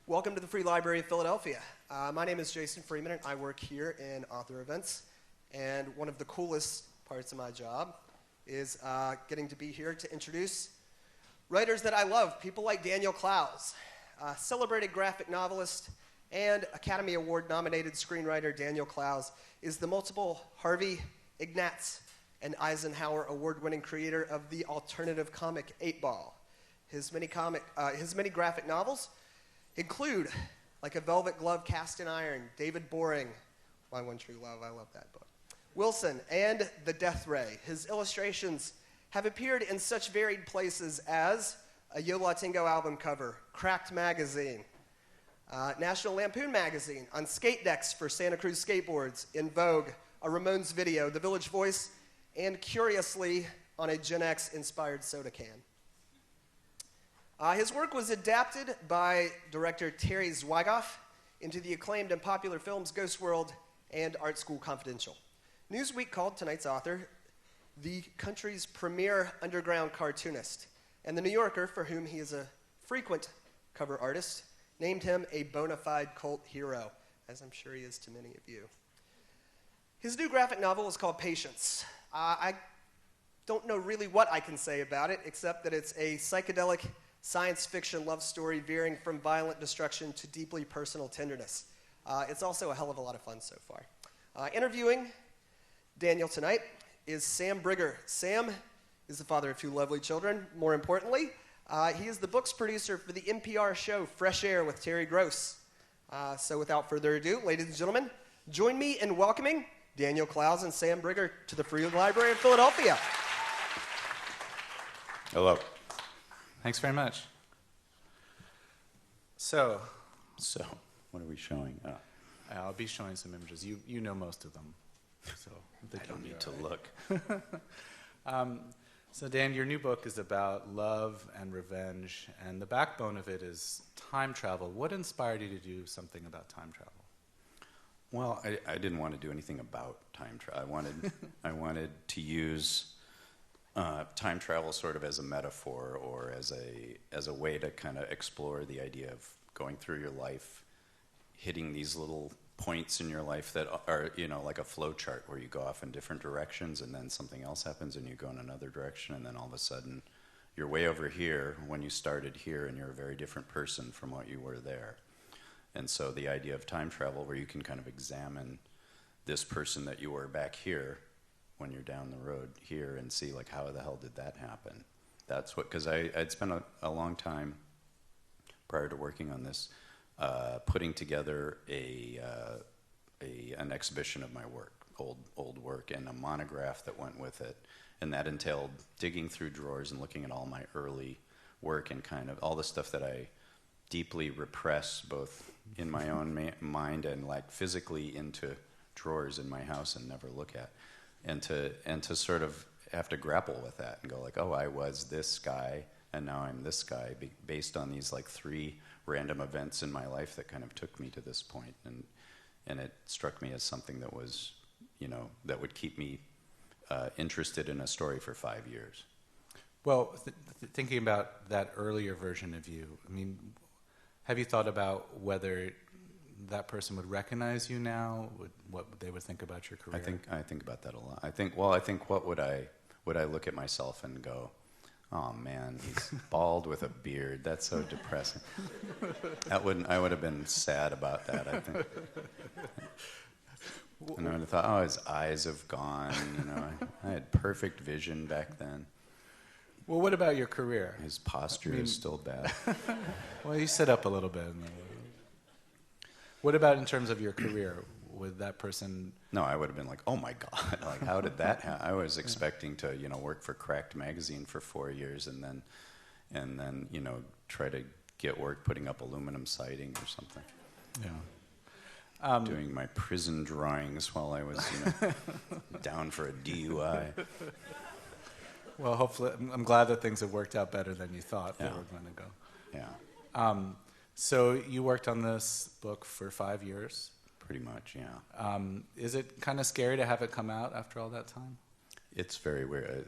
Welcome to the Free Library of Philadelphia. My name is Jason Freeman, and I work here in author events. And one of the coolest parts of my job is getting to be here to introduce writers that I love, people like Daniel Clowes, celebrated graphic novelist and Academy Award-nominated screenwriter. Daniel Clowes is the multiple Harvey, Ignatz, and Eisner Award-winning creator of the alternative comic Eightball. His many graphic novels include Like a Velvet Glove Cast in Iron, David Boring, My One True Love, I love that book, Wilson, and The Death Ray. His illustrations have appeared in such varied places as a Yo La Tengo album cover, Cracked Magazine, National Lampoon Magazine, on skate decks for Santa Cruz skateboards, In Vogue, a Ramones video, The Village Voice, and curiously, on a Gen X-inspired soda can. His work was adapted by director Terry Zwigoff into the acclaimed and popular films Ghost World and Art School Confidential. Newsweek called tonight's author the country's premier underground cartoonist, and The New Yorker, for whom he is a frequent cover artist, named him a bona fide cult hero, as I'm sure he is to many of you. His new graphic novel is called Patience. I don't know really what I can say about it, except that it's a psychedelic science fiction love story veering from violent destruction to deeply personal tenderness. It's also a hell of a lot of fun so far. Interviewing Daniel tonight is Sam Briger. Sam is the father of two lovely children. More importantly, he is the book's producer for the NPR show Fresh Air with Terry Gross. So without further ado, ladies and gentlemen, join me in welcoming Daniel Clowes and Sam Briger to the Free Library of Philadelphia. Hello. Thanks very much. So, what are we showing? I'll be showing some images. You know most of them, so I don't need to look. So Dan, your new book is about love and revenge, and the backbone of it is time travel. What inspired you to do something about time travel? Well, I didn't want to do anything about time travel. I wanted to use time travel sort of as a metaphor or as a way to kind of explore the idea of going through your life, hitting these little points in your life that are, like a flow chart where you go off in different directions and then something else happens and you go in another direction and then all of a sudden you're way over here when you started here and you're a very different person from what you were there. And so the idea of time travel where you can kind of examine this person that you were back here when you're down the road here and see like how the hell did that happen. That's what, because I'd spent a long time prior to working on this putting together an exhibition of my work, old work, and a monograph that went with it, and that entailed digging through drawers and looking at all my early work and kind of all the stuff that I deeply repress both in my own mind and like physically into drawers in my house and never look at. And to sort of have to grapple with that and go like, oh, I was this guy, and now I'm this guy, based on these like three random events in my life that kind of took me to this point. And it struck me as something that was, that would keep me interested in a story for 5 years. Well, thinking about that earlier version of you, I mean, have you thought about whether that person would recognize you now, what they would think about your career? I think about that a lot. I think what would I look at myself and go, oh man, he's bald with a beard. That's so depressing. I would have been sad about that, I think. And I would have thought, oh, his eyes have gone. I had perfect vision back then. Well, what about your career? His posture is still bad. Well, you sit up a little bit. What about in terms of your career? Would that person... No, I would have been like, oh my God, like how did that happen? I was expecting to, work for Cracked Magazine for 4 years and then, try to get work putting up aluminum siding or something. Yeah. Doing my prison drawings while I was, down for a DUI. Well, hopefully, I'm glad that things have worked out better than you thought they were going to go. Yeah. So you worked on this book for 5 years? Pretty much, yeah. Is it kind of scary to have it come out after all that time? It's very weird.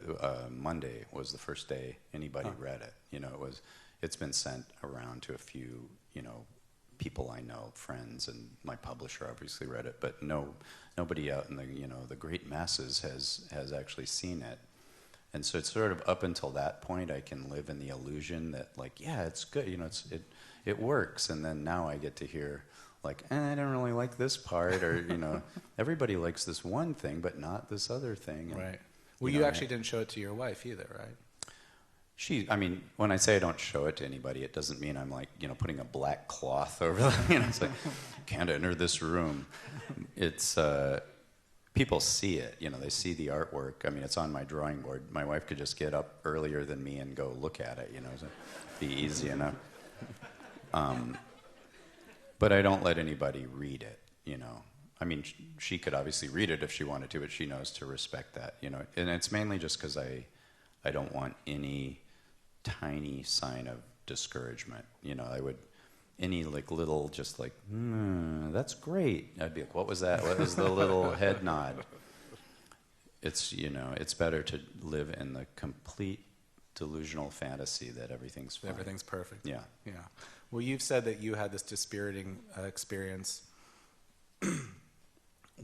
Monday was the first day anybody read it. It's been sent around to a few, people I know, friends, and my publisher obviously read it, but nobody out in the the great masses has actually seen it. And so it's sort of up until that point I can live in the illusion that it's good, it works, and then now I get to hear I don't really like this part, or everybody likes this one thing but not this other thing. And, right. Well, you actually didn't show it to your wife either, right? When I say I don't show it to anybody, it doesn't mean I'm putting a black cloth over them. It's like, can't enter this room. It's, people see it, they see the artwork. I mean, it's on my drawing board. My wife could just get up earlier than me and go look at it, so it'd be easy enough. But I don't let anybody read it, I mean, she could obviously read it if she wanted to, but she knows to respect that, And it's mainly just because I don't want any tiny sign of discouragement. I would, any little just that's great. I'd be like, what was that? What was the little head nod? It's, it's better to live in the complete delusional fantasy that everything's fine. Everything's perfect. Yeah. Yeah. Well, you've said that you had this dispiriting experience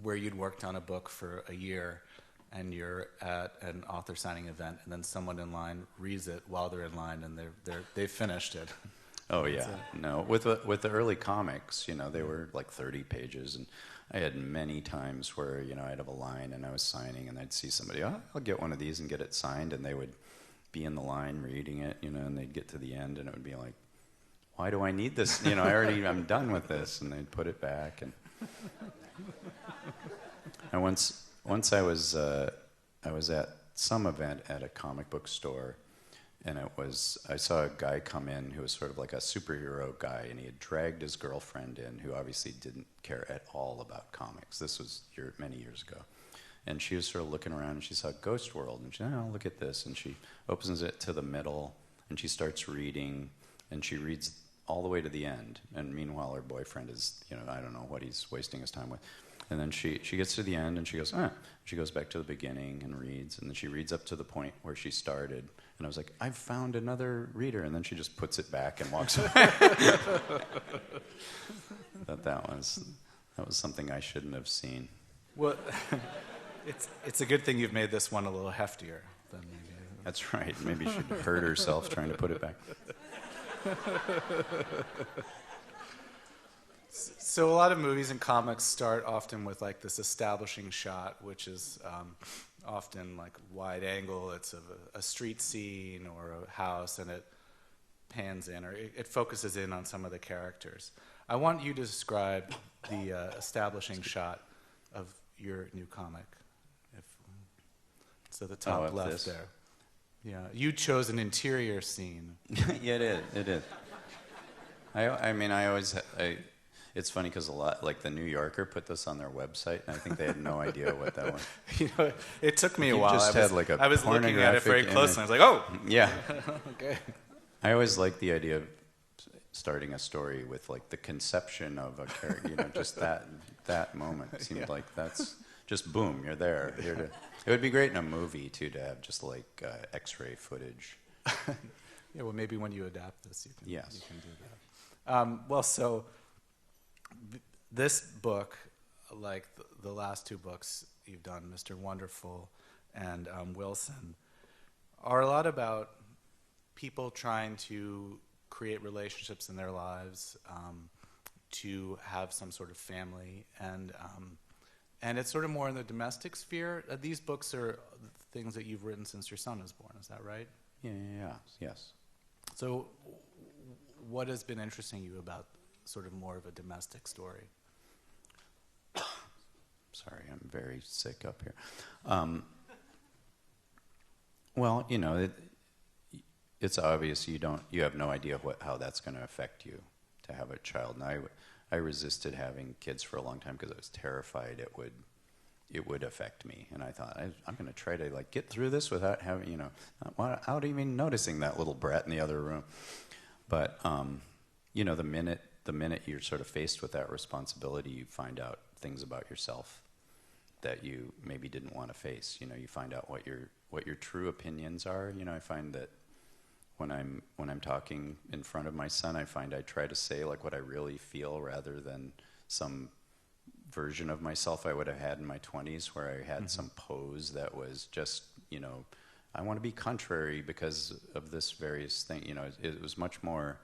where you'd worked on a book for a year and you're at an author signing event and then someone in line reads it while they're in line and they've finished it. Oh, yeah. No, with the early comics, they were 30 pages, and I had many times where, I'd have a line and I was signing and I'd see somebody, I'll get one of these and get it signed, and they would be in the line reading it, and they'd get to the end and it would be like, why do I need this? I'm done with this, and they'd put it back. And once I was at some event at a comic book store, and I saw a guy come in who was sort of like a superhero guy, and he had dragged his girlfriend in, who obviously didn't care at all about comics. This was many years ago. And she was sort of looking around, and she saw Ghost World, and she said, look at this. And she opens it to the middle, and she starts reading, and she reads all the way to the end. And meanwhile, her boyfriend is, I don't know what he's wasting his time with. And then she gets to the end, and she goes, She goes back to the beginning and reads, and then she reads up to the point where she started. And I was like, I've found another reader. And then she just puts it back and walks away. That was something I shouldn't have seen. Well, it's a good thing you've made this one a little heftier than maybe. That's right. Maybe she'd hurt herself trying to put it back. So a lot of movies and comics start often with this establishing shot, which is often wide angle. It's of a street scene or a house, and it pans in, or it focuses in on some of the characters. I want you to describe the establishing shot of your new comic. It's at the top left this? There. Yeah, you chose an interior scene. Yeah, it is. I always. It's funny because a lot, the New Yorker put this on their website, and I think they had no idea what that was. It took me a while. I was looking at it very closely. I was like, oh! Yeah. Okay. I always like the idea of starting a story with, the conception of a character, just that moment. It seemed like that's just boom, you're there. It would be great in a movie, too, to have just, X-ray footage. Yeah, well, maybe when you adapt this, you can do that. So this book, like the last two books you've done, Mr. Wonderful and Wilson, are a lot about people trying to create relationships in their lives, to have some sort of family, and it's sort of more in the domestic sphere. These books are things that you've written since your son was born. Is that right? Yeah. Yes. So, what has been interesting you about sort of more of a domestic story? Sorry, I'm very sick up here. Well, it's obvious you have no idea how that's going to affect you to have a child. And I resisted having kids for a long time because I was terrified it would affect me. And I thought I'm going to try to get through this without having without even noticing that little brat in the other room. But the minute you're sort of faced with that responsibility, you find out things about yourself that you maybe didn't want to face. You find out what your true opinions are. I find that when I'm talking in front of my son, I find I try to say like what I really feel rather than some version of myself I would have had in my 20s, where I had some pose that was just, I want to be contrary because of this various thing. It was much more.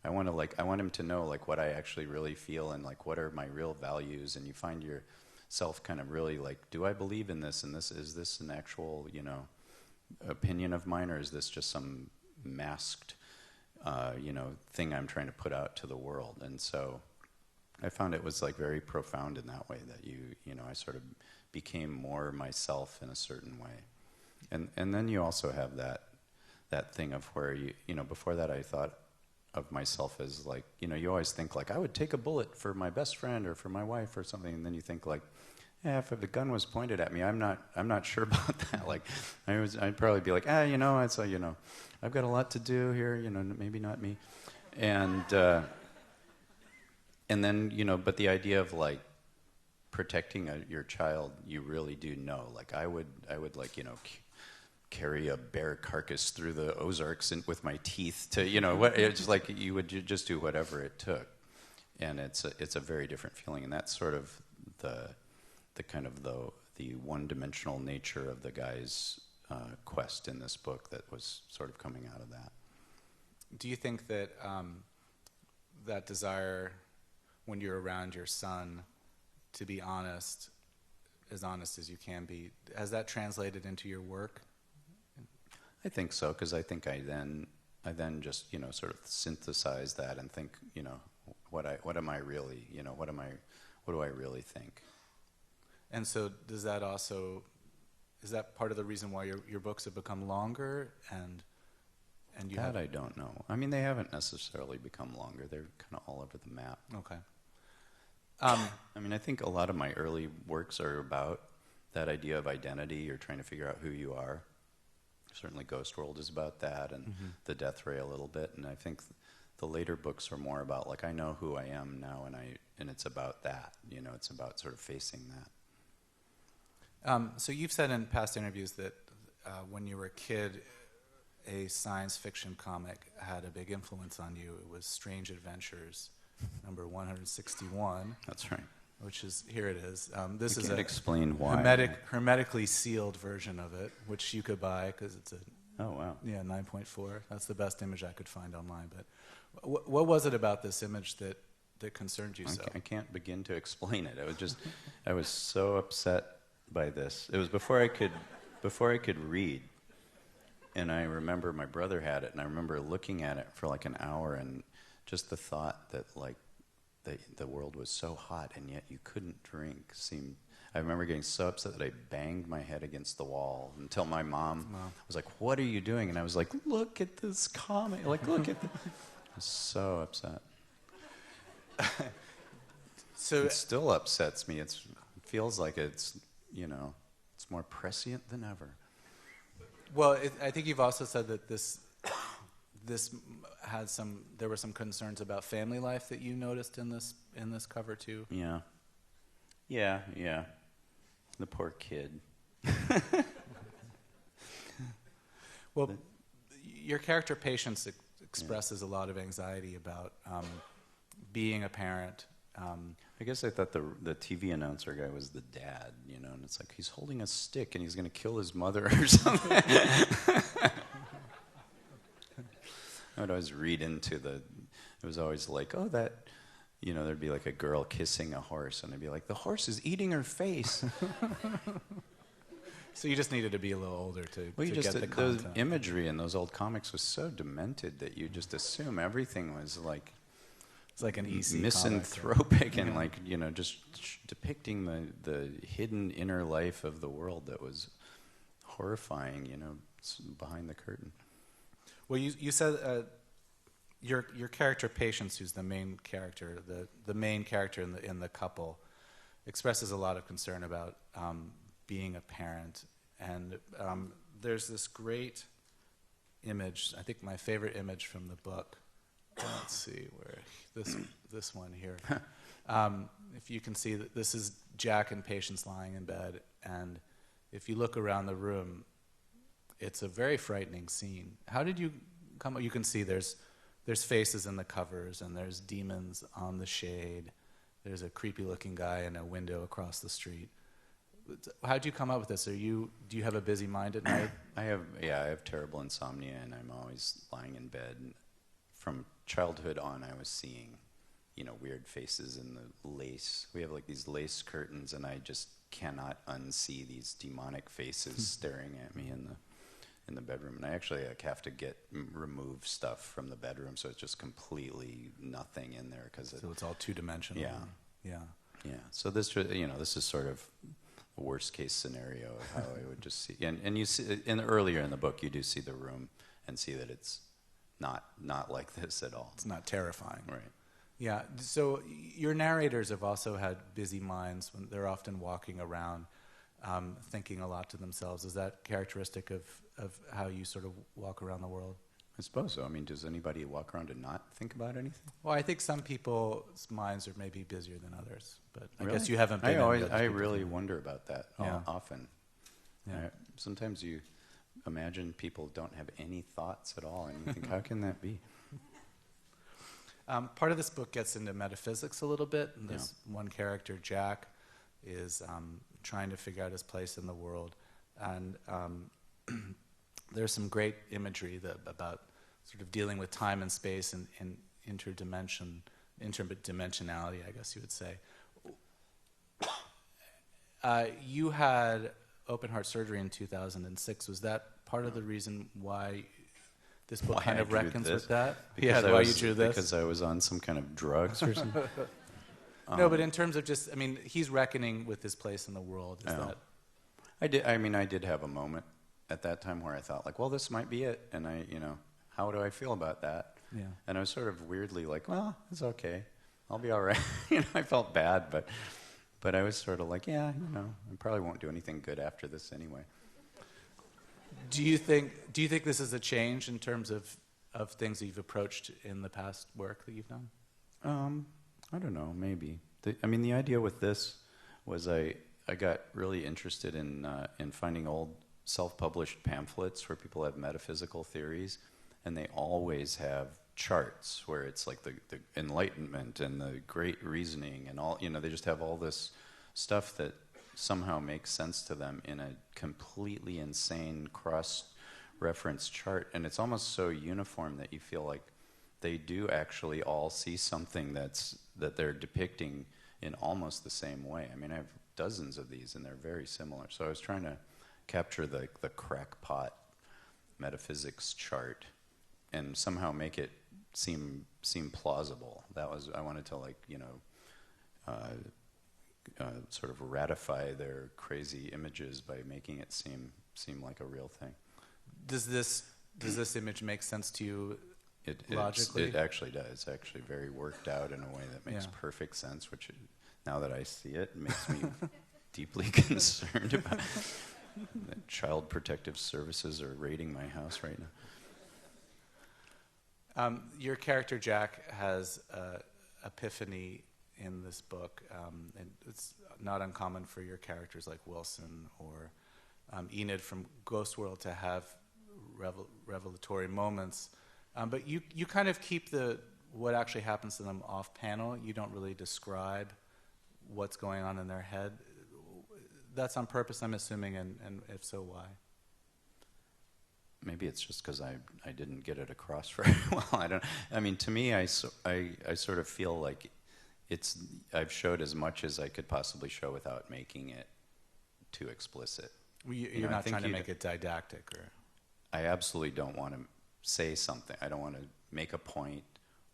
I want him to know like what I actually really feel and like what are my real values. And you find yourself kind of really like, do I believe in this? And is this an actual opinion of mine, or is this just some masked thing I'm trying to put out to the world? And so I found it was like very profound in that way, that I sort of became more myself in a certain way. And then you also have that thing of where before that I thought of myself as like, you always think like I would take a bullet for my best friend or for my wife or something, and then you think like, yeah, if the gun was pointed at me, I'm not sure about that. Like I'd probably be like, I've got a lot to do here, maybe not me. And then, but the idea of like protecting your child, you really do know. Like I would like, carry a bear carcass through the Ozarks with my teeth to, it's like you would just do whatever it took. And it's a very different feeling. And that's sort of the kind of the one-dimensional nature of the guy's quest in this book that was sort of coming out of that. Do you think that that desire, when you're around your son, to be honest as you can be, has that translated into your work? I think so, because I think I then just sort of synthesize that and think what am I really what do I really think? And so is that part of the reason why your books have become longer and you that I don't know. I mean, they haven't necessarily become longer. They're kind of all over the map. Okay. I mean, I think a lot of my early works are about that idea of identity. You're trying to figure out who you are. Certainly Ghost World is about that, and The Death Ray a little bit. And I think the later books are more about, like, I know who I am now, and it's about that. It's about sort of facing that. So you've said in past interviews that when you were a kid, a science fiction comic had a big influence on you. It was Strange Adventures, number 161. That's right. Which is, here it is. This I is can't a explain why. hermetically sealed version of it, which you could buy because it's 9.4. That's the best image I could find online. But what was it about this image that concerned you so? I can't begin to explain it. I was so upset by this. It was before I could read, and I remember my brother had it, and I remember looking at it for like an hour, and just the thought that like the world was so hot and yet you couldn't drink I remember getting so upset that I banged my head against the wall until my mom was like, "What are you doing?" And I was like, "Look at this comic, like look at this." I was so upset. So it still upsets me. It feels like it's more prescient than ever. Well, I think you've also said that this had there were some concerns about family life that you noticed in this cover too. Yeah. The poor kid. Well, your character Patience expresses a lot of anxiety about being a parent. I guess I thought the TV announcer guy was the dad, and it's like he's holding a stick and he's going to kill his mother or something. I would always read into it was always like, oh, that, there'd be like a girl kissing a horse, and I'd be like, the horse is eating her face. So you just needed to be a little older to get the content. The imagery in those old comics was so demented that you just assume everything was like, it's like an easy misanthropic and like, just depicting the hidden inner life of the world that was horrifying, behind the curtain. Well, you said your character Patience, who's the main character, the main character in the couple, expresses a lot of concern about being a parent, and there's this great image. I think my favorite image from the book. Let's see where this one here. If you can see that this is Jack and Patience lying in bed, and if you look around the room, it's a very frightening scene. How did you come? You can see there's faces in the covers, and there's demons on the shade. There's a creepy-looking guy in a window across the street. How do you come up with this? Do you have a busy mind at night? I have terrible insomnia, and I'm always lying in bed. And from childhood on, I was seeing, weird faces in the lace. We have like these lace curtains, and I just cannot unsee these demonic faces staring at me in the bedroom. And I actually have to remove stuff from the bedroom, so it's just completely nothing in there so it's all two-dimensional. Yeah. So this is sort of a worst-case scenario of how I would just see. And you see, earlier in the book, you do see the room and see that it's not like this at all. It's not terrifying. Right. Yeah. So your narrators have also had busy minds when they're often walking around, thinking a lot to themselves. Is that characteristic of how you sort of walk around the world? I suppose so. I mean, does anybody walk around and not think about anything? Well, I think some people's minds are maybe busier than others, but I Really? guess you haven't been. I really wonder about that often. Yeah. Sometimes you imagine people don't have any thoughts at all, and you think, how can that be? Part of this book gets into metaphysics a little bit, and this one character, Jack, is trying to figure out his place in the world, and there's some great imagery about sort of dealing with time and space and interdimensionality, I guess you would say. You had open heart surgery in 2006. Was that part of the reason why this book kind of reckons with that? Because why you drew this? Because I was on some kind of drugs or something? No, but in terms of just, he's reckoning with his place in the world. Is that? I did have a moment at that time where I thought, like, well, this might be it, and how do I feel about that? Yeah. And I was sort of weirdly like, well, it's okay, I'll be all right. I felt bad, but I was sort of like, I probably won't do anything good after this anyway. Do you think this is a change in terms of things that you've approached in the past work that you've done? I don't know, maybe. The idea with this was I got really interested in finding old self-published pamphlets where people have metaphysical theories, and they always have charts where it's like the Enlightenment and the Great Reasoning and all, they just have all this stuff that somehow makes sense to them in a completely insane cross-reference chart, and it's almost so uniform that you feel like they do actually all see something that they're depicting in almost the same way. I have dozens of these, and they're very similar. So I was trying to capture the crackpot metaphysics chart and somehow make it seem plausible. I wanted to sort of ratify their crazy images by making it seem like a real thing. Does this image make sense to you logically? It actually does. It's actually very worked out in a way that makes perfect sense, which now that I see it makes me deeply concerned about that Child Protective Services are raiding my house right now. Your character Jack has epiphany in this book, and it's not uncommon for your characters like Wilson or Enid from Ghost World to have revelatory moments, but you kind of keep what actually happens to them off panel. You don't really describe what's going on in their head. That's on purpose, I'm assuming, and if so, why? Maybe it's just because I didn't get it across very well. To me, I sort of feel like I've showed as much as I could possibly show without making it too explicit. You're not trying to make it didactic, or? I absolutely don't want to say something. I don't want to make a point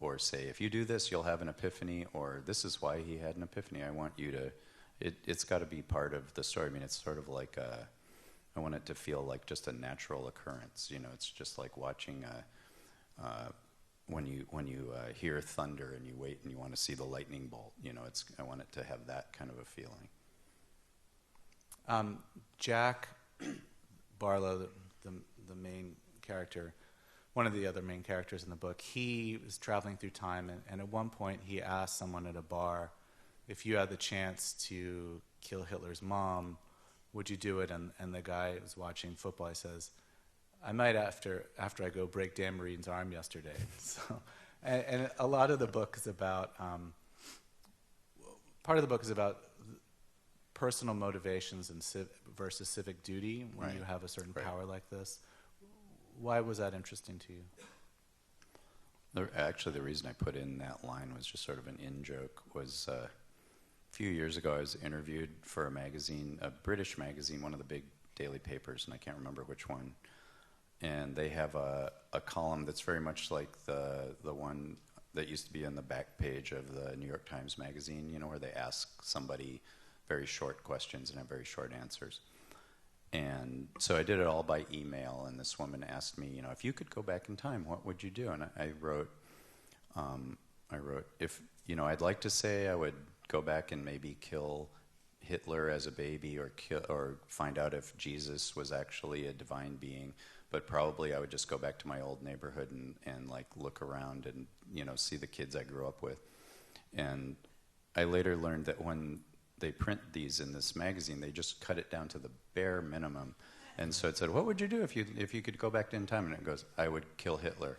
or say, if you do this, you'll have an epiphany, or this is why he had an epiphany. I want you to, it's got to be part of the story. It's sort of like I want it to feel like just a natural occurrence. It's just like watching when you hear thunder and you wait and you want to see the lightning bolt. I want it to have that kind of a feeling. Jack Barlow, the main character, one of the other main characters in the book, he was traveling through time, and at one point he asked someone at a bar, if you had the chance to kill Hitler's mom, would you do it? And the guy was watching football. He says, I might after I go break Dan Marine's arm yesterday. So, and a lot of the book is about part of the book is about personal motivations and versus civic duty when you have a certain power like this. Why was that interesting to you? Actually, the reason I put in that line was just sort of an in-joke. Was a few years ago I was interviewed for a magazine, a British magazine, one of the big daily papers, and I can't remember which one. And they have a column that's very much like the one that used to be on the back page of the New York Times magazine, you know, where they ask somebody very short questions and have very short answers. And so I did it all by email, and this woman asked me, you know, if you could go back in time, what would you do? And I wrote, if, you know, I'd like to say I would go back and maybe kill Hitler as a baby, or find out if Jesus was actually a divine being, but probably I would just go back to my old neighborhood and like look around and, you know, see the kids I grew up with. And I later learned that when they print these in this magazine, they just cut it down to the bare minimum. And so it said, what would you do if you could go back in time? And it goes, I would kill Hitler.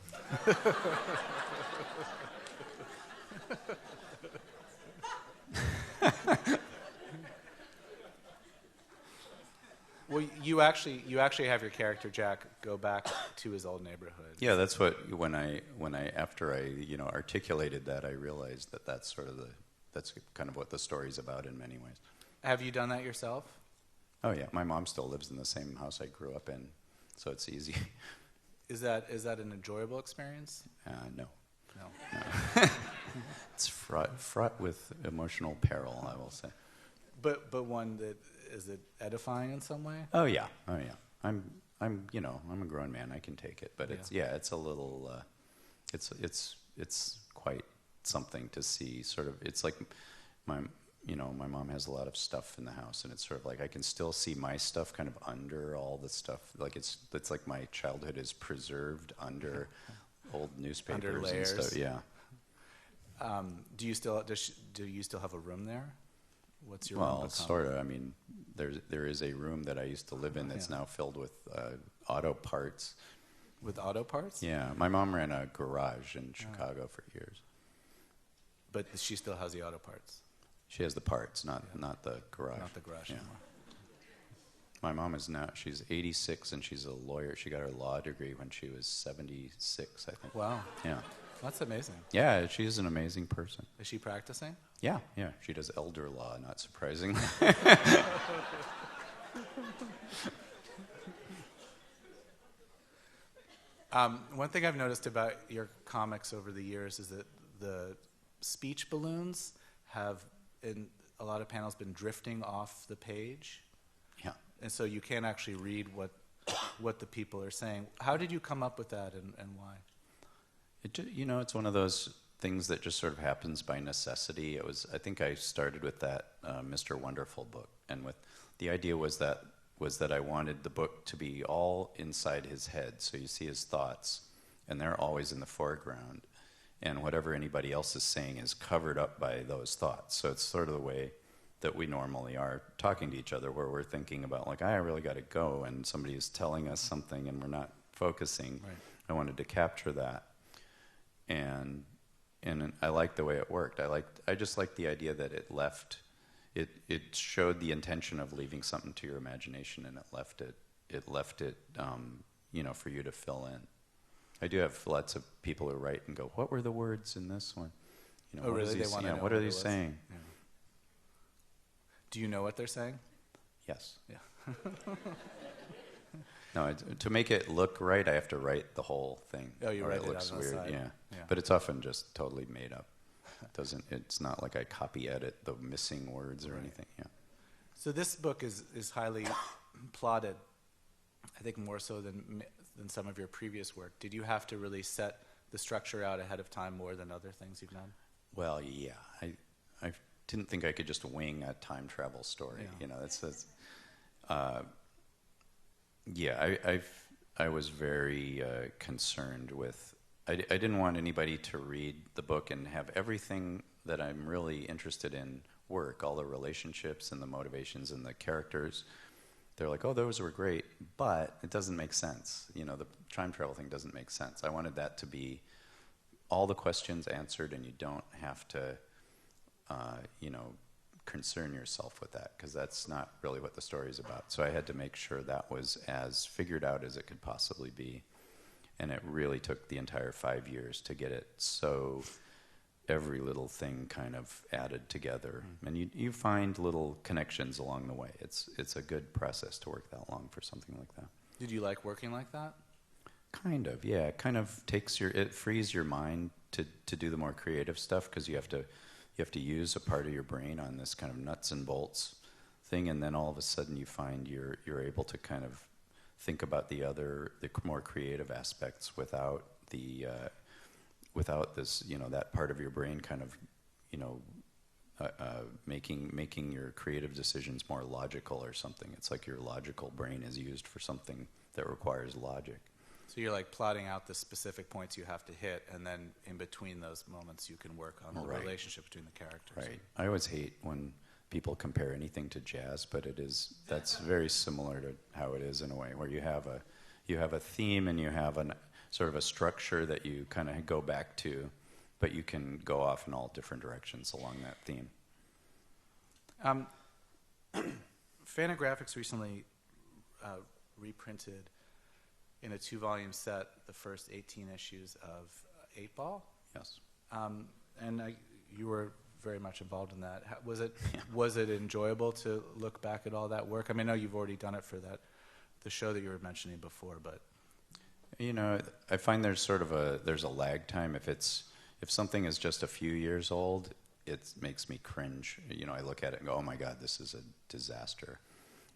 Well, you actually have your character Jack go back to his old neighborhood. Yeah, that's what after I you know articulated that, I realized that that's kind of what the story's about in many ways. Have you done that yourself? Oh yeah, my mom still lives in the same house I grew up in, so it's easy. Is that an enjoyable experience? No. No. It's fraught with emotional peril, I will say. But one that is it edifying in some way? Oh yeah. I'm you know, I'm a grown man. I can take it, but it's a little it's quite something to see. Sort of, it's like my mom has a lot of stuff in the house, and it's sort of like I can still see my stuff kind of under all the stuff. Like it's like my childhood is preserved under old newspapers under layers. And stuff. Yeah. Do you still have a room there? What's your room? Well, sort of. I mean, there is a room that I used to live in that's now filled with auto parts. With auto parts? Yeah. My mom ran a garage in Chicago for years. But she still has the auto parts. She has the parts, not the garage. Not the garage anymore. My mom is now, she's 86 and she's a lawyer. She got her law degree when she was 76, I think. Wow. Yeah. That's amazing. Yeah, she is an amazing person. Is she practicing? Yeah. She does elder law, not surprisingly. One thing I've noticed about your comics over the years is that the speech balloons have, in a lot of panels, been drifting off the page. Yeah. And so you can't actually read what the people are saying. How did you come up with that, and why? It's one of those things that just sort of happens by necessity. I think I started with that Mr. Wonderful book, and the idea was that I wanted the book to be all inside his head. So you see his thoughts, and they're always in the foreground, and whatever anybody else is saying is covered up by those thoughts. So it's sort of the way that we normally are talking to each other, where we're thinking about, like, I really got to go, and somebody is telling us something, and we're not focusing. Right. I wanted to capture that. And I liked the way it worked. I just liked the idea that it showed the intention of leaving something to your imagination, and it left it for you to fill in. I do have lots of people who write and go, what were the words in this one? Oh, really? They want to know what are they saying? Yeah. Do you know what they're saying? Yes. Yeah. No, to make it look right, I have to write the whole thing. Oh, you write it looks on the weird. side. Yeah. But it's often just totally made up. It's not like I copy edit the missing words or anything. Yeah. So this book is highly plotted, I think more so than some of your previous work. Did you have to really set the structure out ahead of time more than other things you've done? Well, yeah. I didn't think I could just wing a time travel story. Yeah. I was very concerned with. I didn't want anybody to read the book and have everything that I'm really interested in work, all the relationships and the motivations and the characters, they're like, oh, those were great, but it doesn't make sense. You know, the time travel thing doesn't make sense. I wanted that to be all the questions answered, and you don't have to, you know, concern yourself with that, because that's not really what the story is about. So I had to make sure that was as figured out as it could possibly be. And it really took the entire 5 years to get it so every little thing kind of added together. And you find little connections along the way. It's a good process to work that long for something like that. Did you like working like that? Kind of, yeah. It kind of it frees your mind to do the more creative stuff, because you have to use a part of your brain on this kind of nuts and bolts thing, and then all of a sudden you find you're able to kind of think about the more creative aspects without this, you know, that part of your brain kind of, you know, making your creative decisions more logical or something. It's like your logical brain is used for something that requires logic. So you're like plotting out the specific points you have to hit, and then in between those moments you can work on the relationship between the characters. Right. I always hate when people compare anything to jazz, but that's very similar to how it is in a way, where you have a theme and you have a sort of a structure that you kind of go back to, but you can go off in all different directions along that theme. Fantagraphics recently reprinted in a 2-volume set the first 18 issues of Eightball. Yes. And you were very much involved in that. Was it enjoyable to look back at all that work? I mean, I know you've already done it for the show that you were mentioning before, but you know, I find there's a lag time. If something is just a few years old, it makes me cringe. You know, I look at it and go, oh my God, this is a disaster.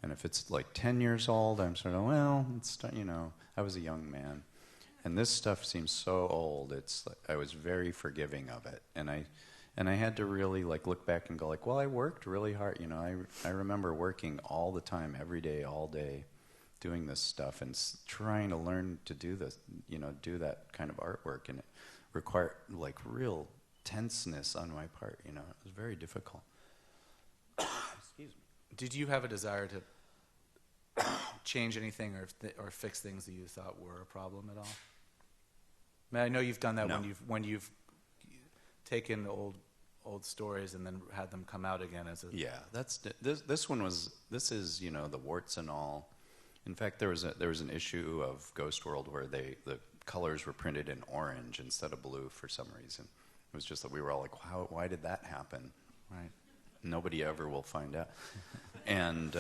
And if it's like 10 years old, I'm sort of, well, you know, I was a young man. And this stuff seems so old. It's like, I was very forgiving of it. And I had to really like look back and go like, well, I worked really hard. You know, I remember working all the time, every day, all day, doing this stuff and trying to learn to do this, you know, do that kind of artwork. And it required like real tenseness on my part. You know, it was very difficult. Excuse me. Did you have a desire to change anything or fix things that you thought were a problem at all? I mean, I know you've done that when you've taken old stories and then had them come out again as a... Yeah, this is, you know, the warts and all. In fact, there was an issue of Ghost World where the colors were printed in orange instead of blue for some reason. It was just that we were all like, why did that happen? Right. Nobody ever will find out. And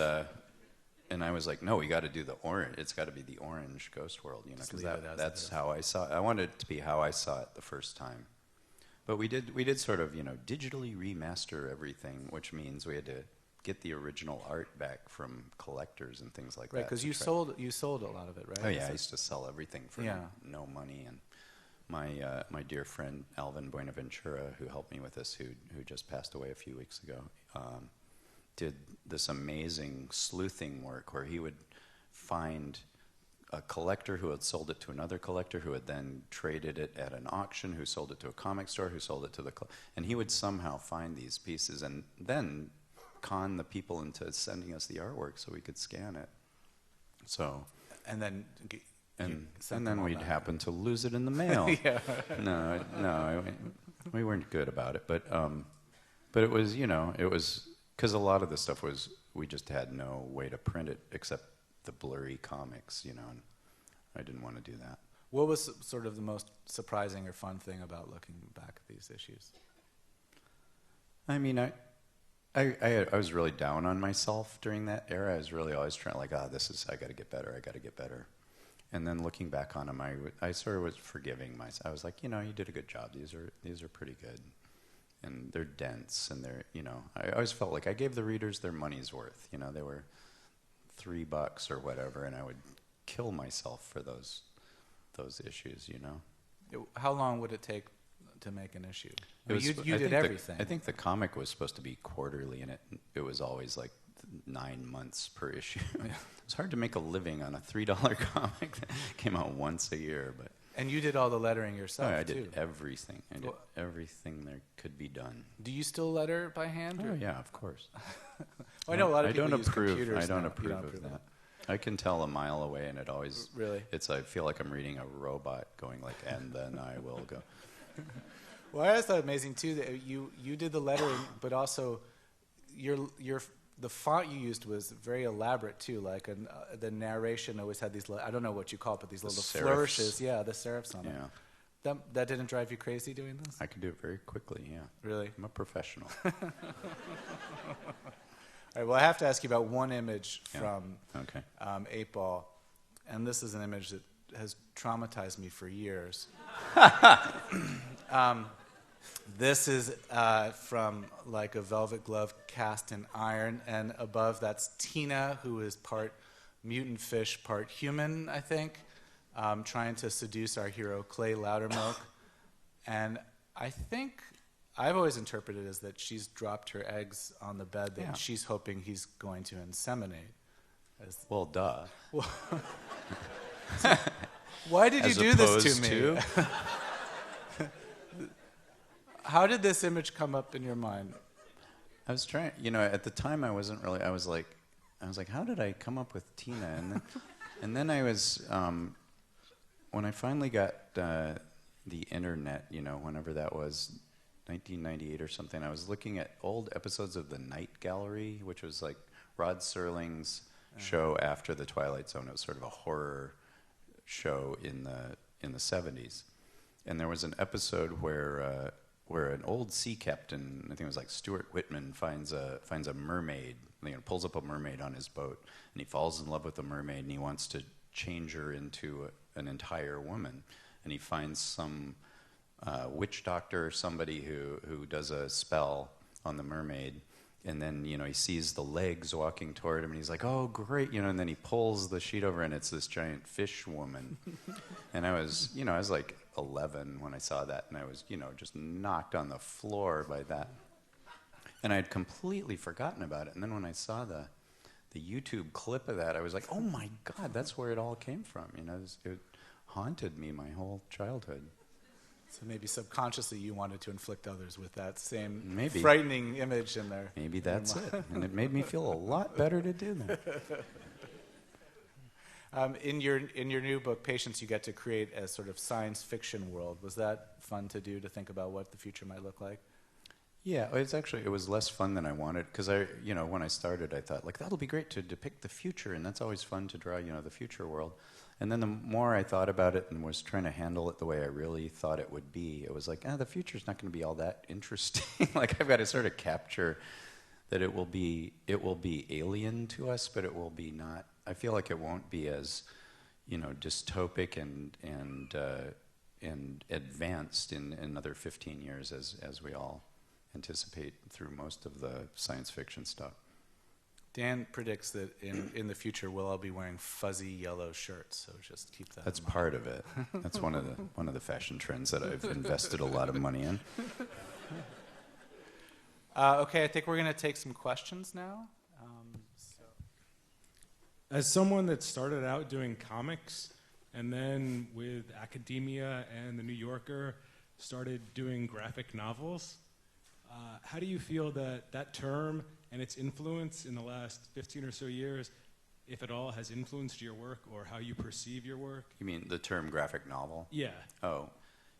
I was like, no, we got to do the orange. It's got to be the orange Ghost World, you know, because that's how I saw it. I wanted it to be how I saw it the first time. But we did sort of, you know, digitally remaster everything, which means we had to get the original art back from collectors and things like that. Right, because you sold a lot of it, right? Oh yeah, I used to sell everything for no money. And my dear friend Alvin Buenaventura, who helped me with this, who just passed away a few weeks ago, did this amazing sleuthing work where he would find a collector who had sold it to another collector, who had then traded it at an auction, who sold it to a comic store, who sold it to the and he would somehow find these pieces and then con the people into sending us the artwork so we could scan it. So and then we'd happen to lose it in the mail. Yeah. No, we weren't good about it, but it was, you know, it was because a lot of the stuff was we just had no way to print it except the blurry comics, you know, and I didn't want to do that. What was sort of the most surprising or fun thing about looking back at these issues? I mean, I was really down on myself during that era. I was really always trying, like, I got to get better. And then looking back on them, I sort of was forgiving myself. I was like, you know, you did a good job. These are pretty good. And they're dense, and they're, you know, I always felt like I gave the readers their money's worth. You know, they were $3 or whatever, and I would kill myself for those issues, you know. How long would it take to make an issue? You did everything. I think the comic was supposed to be quarterly, and it was always like 9 months per issue. Yeah. It's hard to make a living on a $3 comic that came out once a year. But and you did all the lettering yourself, I did everything. I did everything there could be done. Do you still letter by hand? Oh, yeah, of course. Well, I know a lot of people use approve. computers I don't now. approve of that. I can tell a mile away, and it always Really? I feel like I'm reading a robot going like, and then I will go. Well, I always thought amazing too that you did the lettering, but also the font you used was very elaborate too. Like the narration always had these. I don't know what you call it, but these little serifs. flourishes. Yeah, the serifs on it. Yeah. That didn't drive you crazy doing this? I can do it very quickly, yeah. Really? I'm a professional. All right, well, I have to ask you about one image from Okay. Eightball, and this is an image that has traumatized me for years. This is from like a velvet glove cast in iron, and above that's Tina, who is part mutant fish, part human, I think, trying to seduce our hero Clay Loudermilk. And I think I've always interpreted it as that she's dropped her eggs on the bed that she's hoping he's going to inseminate. Well, duh. Why did you do this to me? How did this image come up in your mind? I was trying, at the time I wasn't really, I was like, how did I come up with Tina? And then I was, when I finally got the internet, whenever that was, 1998 or something, I was looking at old episodes of The Night Gallery, which was like Rod Serling's show after The Twilight Zone. It was sort of a horror show in the 70s. And there was an episode where an old sea captain, I think it was like Stuart Whitman, finds a mermaid, pulls up a mermaid on his boat, and he falls in love with the mermaid, and he wants to change her into an entire woman. And he finds some witch doctor or somebody who does a spell on the mermaid, and then he sees the legs walking toward him, and he's like, oh great, and then he pulls the sheet over, and it's this giant fish woman. And I was like 11 when I saw that, and I was just knocked on the floor by that, and I had completely forgotten about it. And then when I saw the YouTube clip of that, I was like, oh my God, that's where it all came from. It haunted me my whole childhood. So maybe subconsciously you wanted to inflict others with that same frightening image in there. Maybe that's it. And it made me feel a lot better to do that. In your new book, Patience, you get to create a sort of science fiction world. Was that fun to do, to think about what the future might look like? Yeah, it was less fun than I wanted, because when I started, I thought, like, that'll be great to depict the future, and that's always fun to draw, the future world. And then the more I thought about it and was trying to handle it the way I really thought it would be, it was like, the future's not going to be all that interesting. Like, I've got to sort of capture that it will be alien to us, but it will be not. I feel like it won't be as, dystopic and advanced in another 15 years as we all anticipate through most of the science fiction stuff. Dan predicts that in the future we'll all be wearing fuzzy yellow shirts, so just keep that That's in mind. part of it. That's one of the fashion trends that I've invested a lot of money in. Okay, I think we're going to take some questions now. As someone that started out doing comics and then with academia and the New Yorker started doing graphic novels, how do you feel that term and its influence in the last 15 or so years, if at all, has influenced your work or how you perceive your work? You mean the term graphic novel? Yeah. Oh,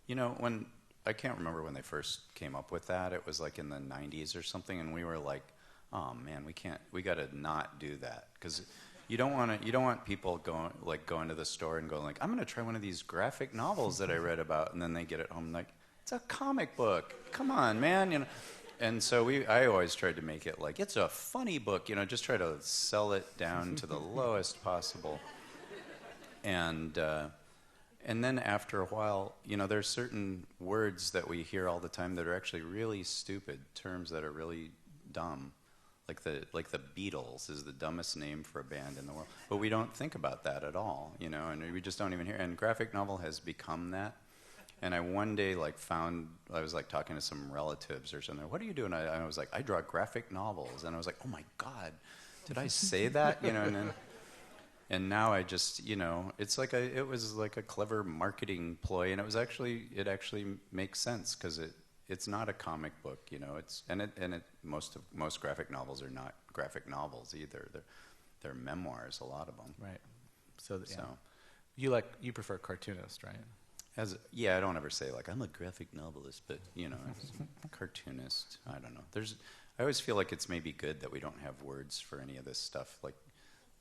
when I can't remember when they first came up with that. It was like in the 90s or something, and we were like, oh man, we got to not do that, because you don't want people going to the store and going like, I'm going to try one of these graphic novels that I read about, and then they get it home like, it's a comic book. Come on, man, And so I always tried to make it like, it's a funny book, just try to sell it down to the lowest possible. And then after a while, there's certain words that we hear all the time that are actually really stupid, terms that are really dumb. Like the Beatles is the dumbest name for a band in the world. But we don't think about that at all, and we just don't even hear. And graphic novel has become that. And I one day I was talking to some relatives or something. What do you do? And I was like, I draw graphic novels. And I was like, oh my God, did I say that? And now I just, it was like a clever marketing ploy, and it actually makes sense, because it's not a comic book, most graphic novels are not graphic novels either. they're memoirs, a lot of them. Right. So, yeah. So you prefer cartoonist, right? I don't ever say like I'm a graphic novelist, but as a cartoonist, I don't know. I always feel like it's maybe good that we don't have words for any of this stuff. Like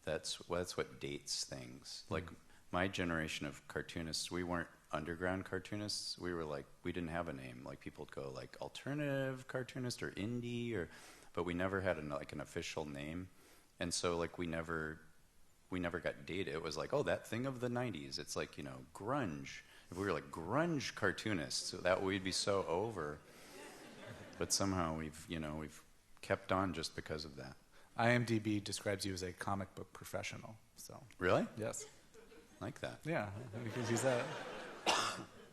that's what dates things. Like my generation of cartoonists, we weren't underground cartoonists. We were like, we didn't have a name. Like people would go like alternative cartoonist or indie, but we never had an official name, and so like we never got dated. It was like, oh, that thing of the '90s. It's like grunge. If we were like grunge cartoonists, that we'd be so over. But somehow we've kept on just because of that. IMDb describes you as a comic book professional. So really, yes, like that. Yeah, we can use that.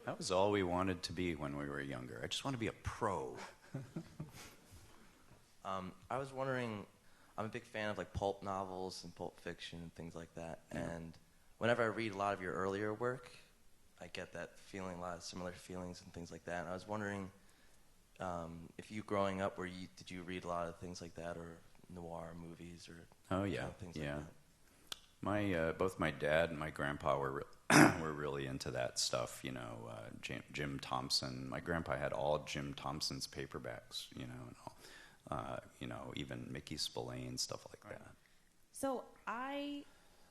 That was all we wanted to be when we were younger. I just want to be a pro. I was wondering, I'm a big fan of like pulp novels and Pulp Fiction and things like that. Yeah. And whenever I read a lot of your earlier work, I get that feeling, a lot of similar feelings and things like that. And I was wondering if you growing up, did you read a lot of things like that, or noir movies, or things like that? My both my dad and my grandpa were were really into that stuff. Jim Thompson. My grandpa had all Jim Thompson's paperbacks. And all, even Mickey Spillane, stuff like that. So I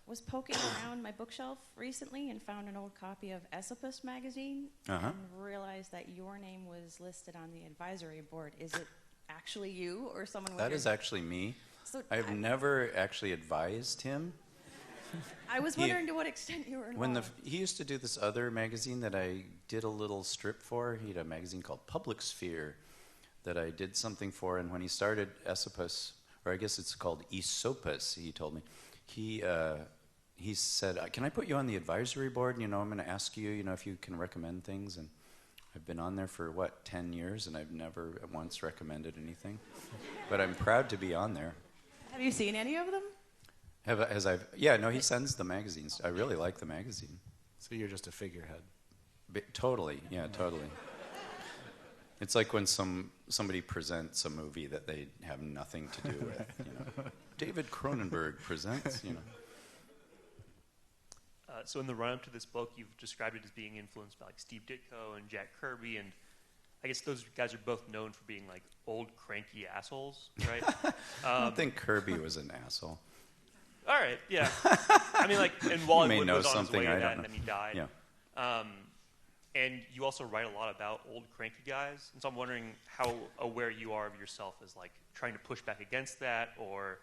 was poking around my bookshelf recently and found an old copy of Aesopus magazine and realized that your name was listed on the advisory board. Is it actually you or someone with That is actually me. So I've never actually advised him. I was wondering to what extent you were involved. He used to do this other magazine that I did a little strip for. He had a magazine called Public Sphere that I did something for, and when he started Aesopus, or I guess it's called Aesopus, he told me, he said, can I put you on the advisory board? I'm going to ask you, if you can recommend things. And I've been on there for, 10 years, and I've never once recommended anything. But I'm proud to be on there. Have you seen any of them? He sends the magazines. I really like the magazine. So you're just a figurehead. Totally. It's like when somebody presents a movie that they have nothing to do with. David Cronenberg presents. So in the run-up to this book, you've described it as being influenced by like Steve Ditko and Jack Kirby, and I guess those guys are both known for being like old cranky assholes, right? I don't think Kirby was an asshole. All right, yeah. I mean, and Wally Wood was on his way to that, and then he died. Yeah. And you also write a lot about old cranky guys, and so I'm wondering how aware you are of yourself as like trying to push back against that, or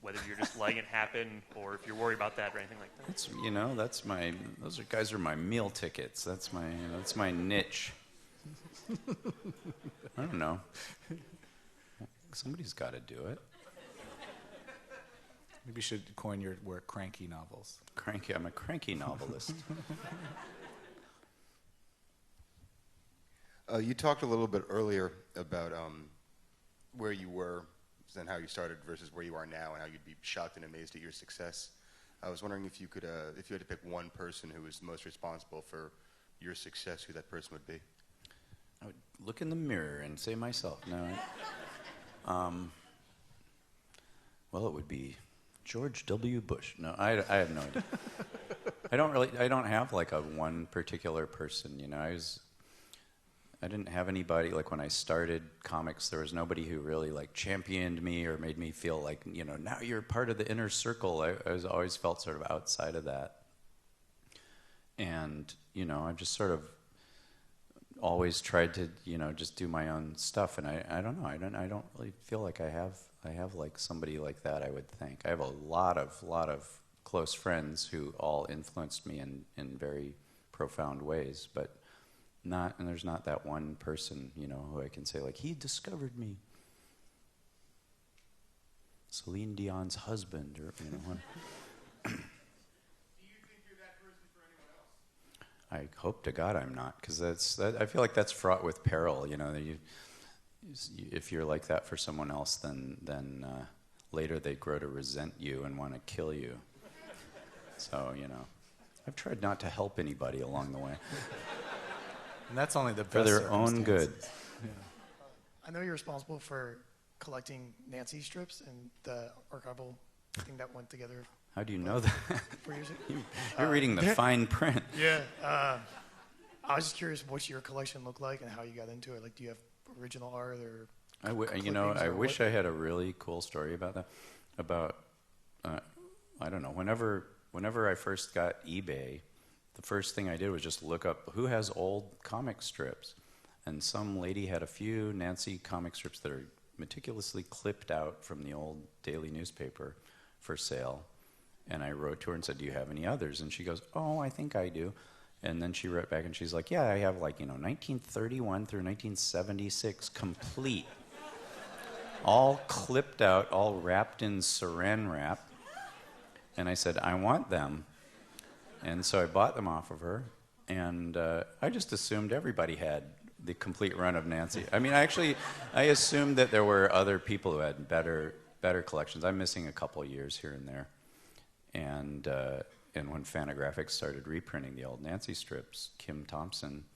whether you're just letting it happen, or if you're worried about that or anything like that. Those guys are my meal tickets. That's my niche. I don't know. Somebody's got to do it. Maybe you should coin your work cranky novels. Cranky. I'm a cranky novelist. You talked a little bit earlier about where you were and how you started versus where you are now, and how you'd be shocked and amazed at your success. I was wondering if you had to pick one person who was most responsible for your success, who that person would be. I would look in the mirror and say myself. No. Well, it would be George W. Bush. No, I have no idea. I don't have like a one particular person. I didn't have anybody, like when I started comics, there was nobody who really like championed me or made me feel like, now you're part of the inner circle. I always felt sort of outside of that. And, I've just sort of always tried to, just do my own stuff. And I don't know, I don't really feel like I have like somebody like that, I would think. I have a lot of close friends who all influenced me in very profound ways, but there's not that one person, who I can say, like, he discovered me. Celine Dion's husband, or, one. Do you think you're that person for anyone else? I hope to God I'm not, because I feel like that's fraught with peril, if you're like that for someone else, then later they grow to resent you and want to kill you. So, I've tried not to help anybody along the way. And that's only the best for their own good. Yeah. I know you're responsible for collecting Nancy strips and the archival I think that went together. How do you know that? 4 years ago. You're reading the fine print. Yeah. I was just curious what your collection looked like and how you got into it. Like, do you have original art or? I clippings wish I had a really cool story about that. I don't know. Whenever I first got eBay, the first thing I did was just look up who has old comic strips, and some lady had a few Nancy comic strips that are meticulously clipped out from the old daily newspaper for sale. And I wrote to her and said, "Do you have any others?" And she goes, "Oh, I think I do." And then she wrote back and she's like, "Yeah, I have 1931 through 1976 complete." All clipped out, all wrapped in saran wrap. And I said, "I want them." And so I bought them off of her. And I just assumed everybody had the complete run of Nancy. I mean, I assumed that there were other people who had better collections. I'm missing a couple years here and there. And when Fantagraphics started reprinting the old Nancy strips, Kim Thompson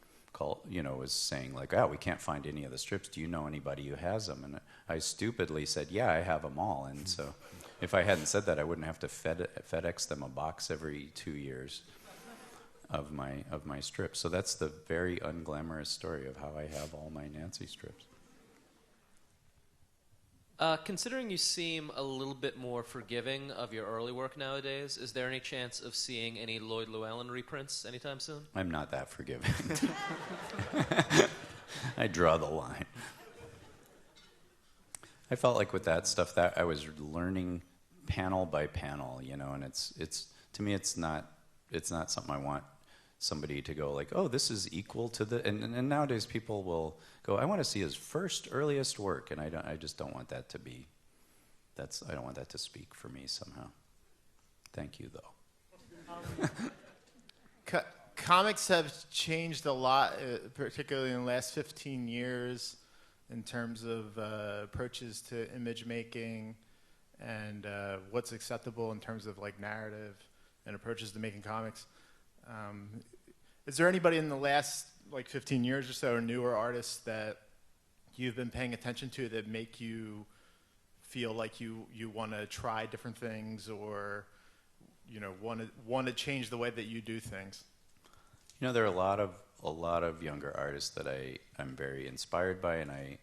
was saying we can't find any of the strips. Do you know anybody who has them? And I stupidly said, "Yeah, I have them all." And so if I hadn't said that, I wouldn't have to FedEx them a box every 2 years of my strips. So that's the very unglamorous story of how I have all my Nancy strips. Considering you seem a little bit more forgiving of your early work nowadays, is there any chance of seeing any Lloyd Llewellyn reprints anytime soon? I'm not that forgiving. I draw the line. I felt like with that stuff that I was learning panel by panel, and it's to me it's not something I want somebody to go "Oh, this is equal to the," and nowadays people will go, "I want to see his first earliest work," and I just don't want that to be. I don't want that to speak for me somehow. Thank you though. Comics have changed a lot, particularly in the last 15 years, in terms of approaches to image making and what's acceptable in terms of narrative and approaches to making comics. Is there anybody in the last 15 years or so, or newer artists that you've been paying attention to that make you feel like you want to try different things, or want to change the way that you do things? There are a lot of younger artists that I'm very inspired by, and I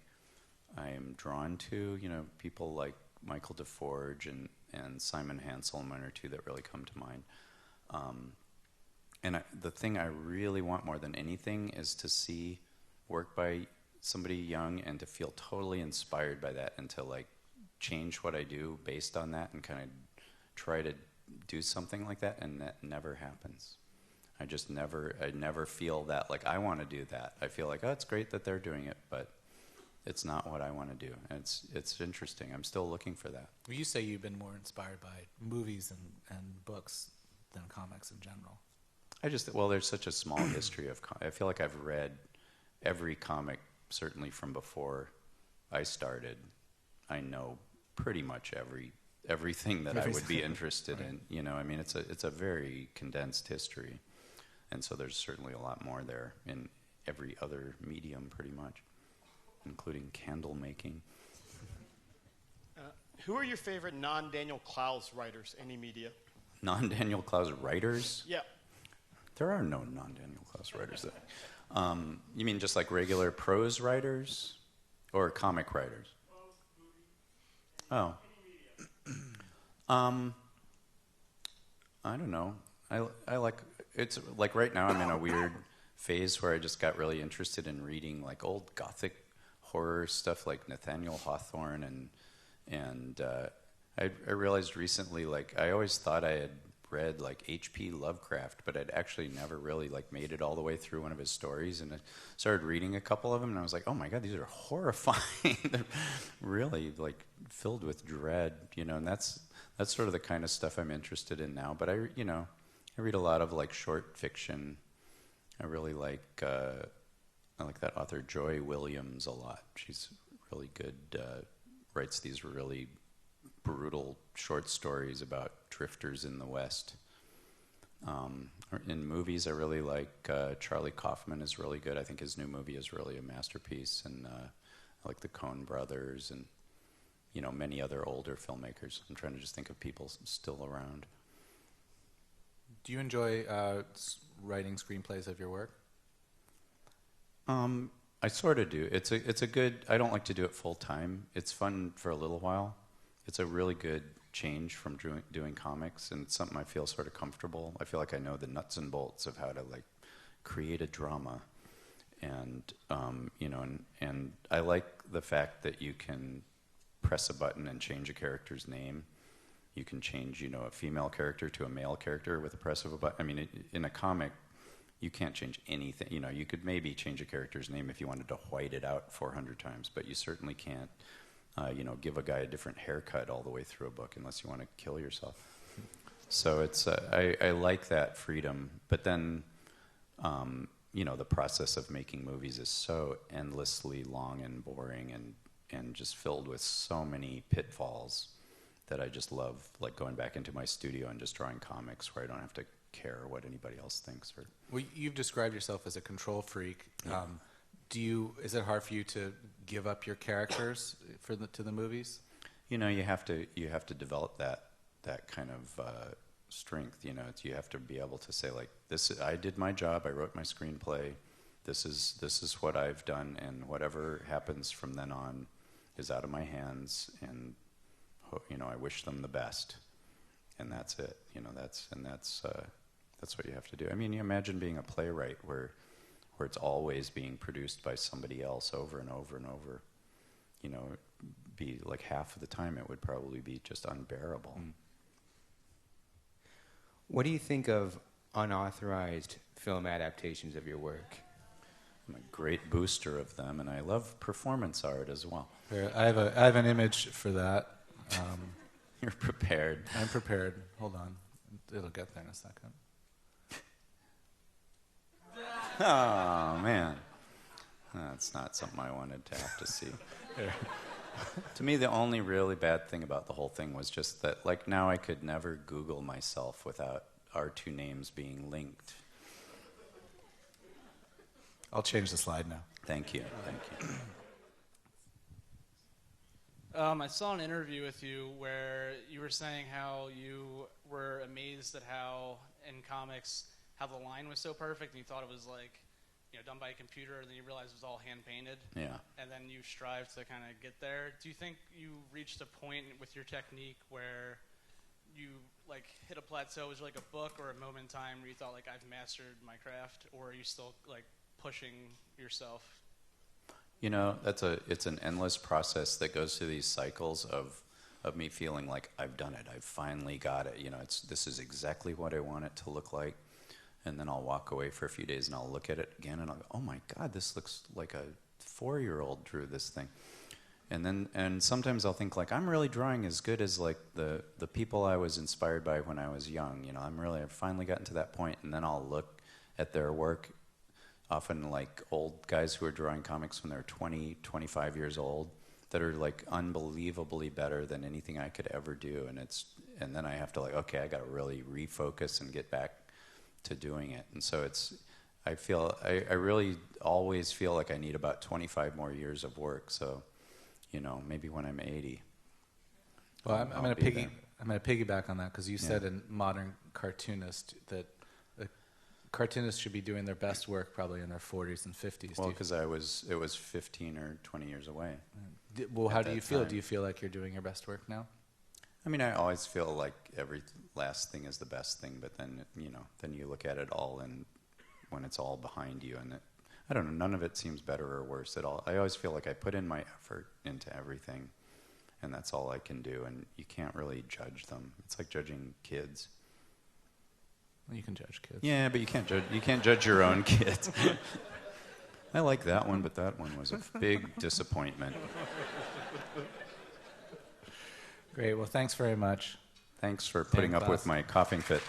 am drawn to. People like Michael DeForge and Simon Hansel, one or two that really come to mind. And the thing I really want more than anything is to see work by somebody young and to feel totally inspired by that, and to change what I do based on that and kind of try to do something like that, and that never happens. I never feel that I want to do that. I feel oh, it's great that they're doing it, but it's not what I want to do. And it's interesting. I'm still looking for that. Well, you say you've been more inspired by movies and books than comics in general. There's such a small history of I feel like I've read every comic, certainly from before I started. I know pretty much everything that I would be interested in. It's a very condensed history. And so there's certainly a lot more there in every other medium, pretty much, including candle making. Who are your favorite non-Daniel Clowes writers, any media? Non-Daniel Clowes writers? Yeah. There are no non-Daniel Clowes writers. You mean just regular prose writers or comic writers? Oh. I don't know. I like, it's right now I'm in a weird phase where I just got really interested in reading old Gothic horror stuff like Nathaniel Hawthorne, and I realized recently I always thought I had read H.P. Lovecraft, but I'd actually never really made it all the way through one of his stories, and I started reading a couple of them, and I was like, oh my god, these are horrifying. They're really filled with dread, and that's sort of the kind of stuff I'm interested in now. But I read a lot of short fiction. I really like that author Joy Williams a lot. She's really good. Writes these really brutal short stories about drifters in the West. In movies, I really like Charlie Kaufman is really good. I think his new movie is really a masterpiece, and I like the Coen brothers, and many other older filmmakers. I'm trying to just think of people still around. Do you enjoy writing screenplays of your work? I sort of do. It's a good. I don't like to do it full time. It's fun for a little while. It's a really good change from doing comics, and it's something I feel sort of comfortable. I feel like I know the nuts and bolts of how to create a drama, and and I like the fact that you can press a button and change a character's name. You can change, a female character to a male character with the press of a button. I mean, in a comic, you can't change anything. You could maybe change a character's name if you wanted to white it out 400 times, but you certainly can't, give a guy a different haircut all the way through a book unless you want to kill yourself. So it's, I like that freedom. But then, the process of making movies is so endlessly long and boring and just filled with so many pitfalls that I just love, going back into my studio and just drawing comics where I don't have to care what anybody else thinks. Well, you've described yourself as a control freak. Yeah. Is it hard for you to give up your characters to the movies? You have to develop that kind of strength. You have to be able to say this. I did my job. I wrote my screenplay. This is what I've done, and whatever happens from then on is out of my hands. And I wish them the best, and that's it. That's what you have to do. I mean, you imagine being a playwright where it's always being produced by somebody else over and over and over. Be half of the time it would probably be just unbearable. What do you think of unauthorized film adaptations of your work? I'm a great booster of them, and I love performance art as well. Here, I have an image for that. You're prepared. I'm prepared. Hold on. It'll get there in a second. Oh, man. That's not something I wanted to have to see. To me, the only really bad thing about the whole thing was just that, now I could never Google myself without our two names being linked. I'll change the slide now. Thank you. I saw an interview with you where you were saying how you were amazed at how, in comics, how the line was so perfect, and you thought it was done by a computer, and then you realized it was all hand painted. Yeah. And then you strive to kind of get there. Do you think you reached a point with your technique where you hit a plateau? Was it a book or a moment in time where you thought I've mastered my craft, or are you still pushing yourself? It's an endless process that goes through these cycles of me feeling like I've done it. I've finally got it. This is exactly what I want it to look like. And then I'll walk away for a few days and I'll look at it again and I'll go, oh my God, this looks like a 4-year-old drew this thing. And sometimes I'll think I'm really drawing as good as the people I was inspired by when I was young. I've finally gotten to that point, and then I'll look at their work, often old guys who are drawing comics when they're 20, 25 years old, that are unbelievably better than anything I could ever do. And then I have to okay, I got to really refocus and get back to doing it. And so I really always feel like I need about 25 more years of work. So, maybe when I'm 80. Well, I'm going to piggyback on that, because you said in Modern Cartoonist that cartoonists should be doing their best work probably in their 40s and 50s. Well, because it was 15 or 20 years away. How do you feel? Do you feel like you're doing your best work now? I mean, I always feel like every last thing is the best thing, but then then you look at it all, and when it's all behind you, and I don't know, none of it seems better or worse at all. I always feel like I put in my effort into everything, and that's all I can do, and you can't really judge them. It's like judging kids. Well, you can judge kids. Yeah, but you can't judge your own kids. I like that one, but that one was a big disappointment. Great. Well, thanks very much. Thanks for putting up with my coughing fit.